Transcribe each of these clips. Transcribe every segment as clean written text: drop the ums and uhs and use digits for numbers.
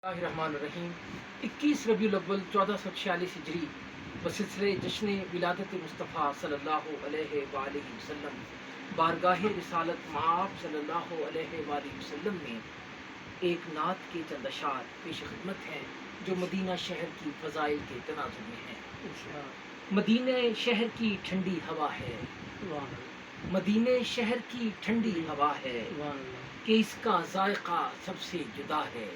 اللہ الرحمن الرحیم 21 ربیع الاول 1446 ہجری بسلسلے جشن ولادت مصطفیٰ صلی اللہ علیہ وآلہ وسلم بارگاہ رسالت معاب صلی اللہ علیہ وآلہ وسلم میں ایک نعت کے چند اشعار پیش خدمت ہیں جو مدینہ شہر کی فضائل کے تناظر میں ہیں۔ مدینہ شہر کی ٹھنڈی ہوا ہے، مدینہ شہر کی ٹھنڈی ہوا ہے کہ اس کا ذائقہ سب سے جدا ہے،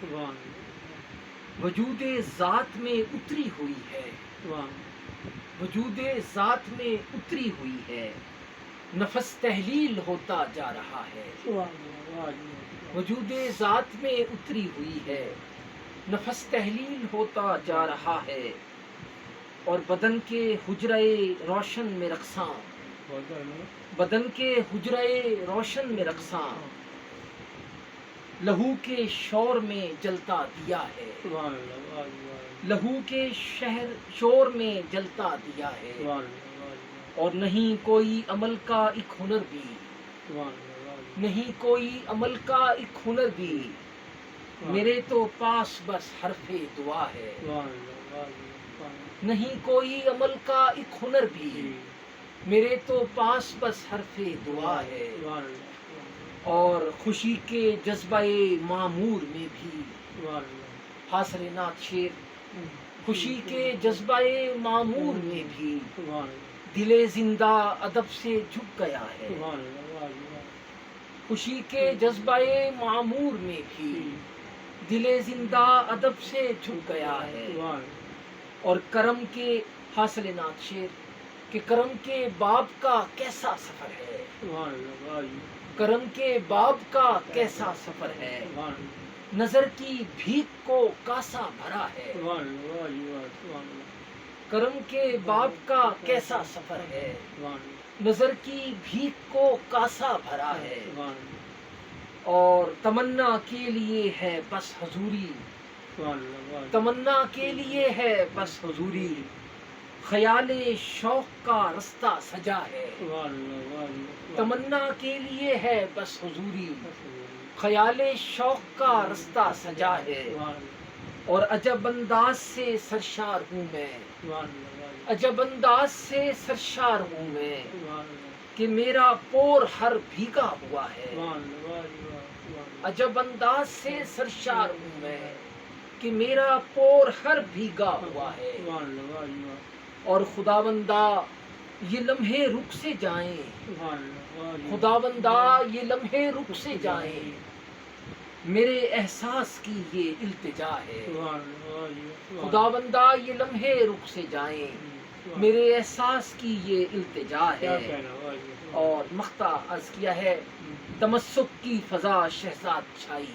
وجود ذات میں اتری ہوئی ہے، وجود ذات میں اتری ہوئی ہے، نفس تحلیل ہوتا جا رہا ہے، وجود ذات میں اتری ہوئی ہے، نفس تحلیل ہوتا جا رہا ہے، اور بدن کے حجرے روشن میں رقصاں، بدن کے حجرے روشن میں رقصاں، لہو کے شور میں جلتا دیا ہے، لہو کے شور میں جلتا دیا ہے، اور نہیں کوئی عمل کا ایک ہنر بھی، نہیں کوئی عمل کا ایک ہنر بھی، میرے تو پاس بس حرف دعا ہے، نہیں کوئی عمل کا ایک ہنر بھی، میرے تو پاس بس حرف دعا ہے، اور خوشی کے جذبہ معمور میں بھی، حاصل نعت شعر، خوشی کے جذبہ معمور میں بھی دل زندہ ادب سے جھک گیا ہے، خوشی کے جذبہ معمور میں بھی دل زندہ ادب سے جھک گیا ہے، اور کرم کے حاصل نعت شعر کہ کرم کے باب کا کیسا سفر ہے، کرم کے باب کا کیسا سفر ہے، نظر کی بھیک کو کاسا بھرا ہے، کرم کے باب کا کیسا سفر ہے، نظر کی بھیک کو کاسا بھرا ہے، اور تمنا کے لیے ہے بس حضوری، تمنا کے لیے ہے بس حضوری، خیال شوق کا رستہ سجا ہے، تمنا کے لیے ہے بس حضوری، خیال شوق کا رستہ سجا ہے، اور عجب انداز سے سرشار ہوں میں، عجب انداز سے سرشار ہوں میں کہ میرا پور ہر بھیگا ہوا ہے، عجب انداز سے سرشار ہوں میں کہ میرا پور ہر بھیگا ہوا ہے، اور خداوندا یہ لمحے رک سے جائیں، خداوندا یہ لمحے رک سے جائیں، میرے احساس کی یہ التجا ہے، خداوندا یہ لمحے رک سے جائیں، میرے احساس کی یہ التجا ہے، اور مقطع عرض کیا ہے تمسک کی فضا شہزاد چھائی،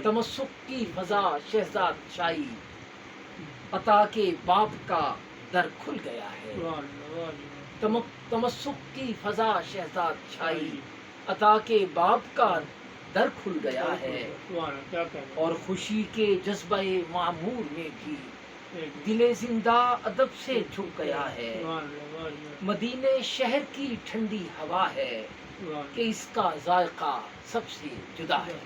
تمسک کی فضا شہزاد چھائی، عطا کے باب کا در کھل گیا ہے، تمسک کی فضا شہزاد چھائی، عطا کے باب کا در کھل گیا ہے، اور خوشی کے جذبہ معمور میں بھی دل زندہ ادب سے جھک گیا ہے، مدینہ شہر کی ٹھنڈی ہوا ہے کہ اس کا ذائقہ سب سے جدا ہے۔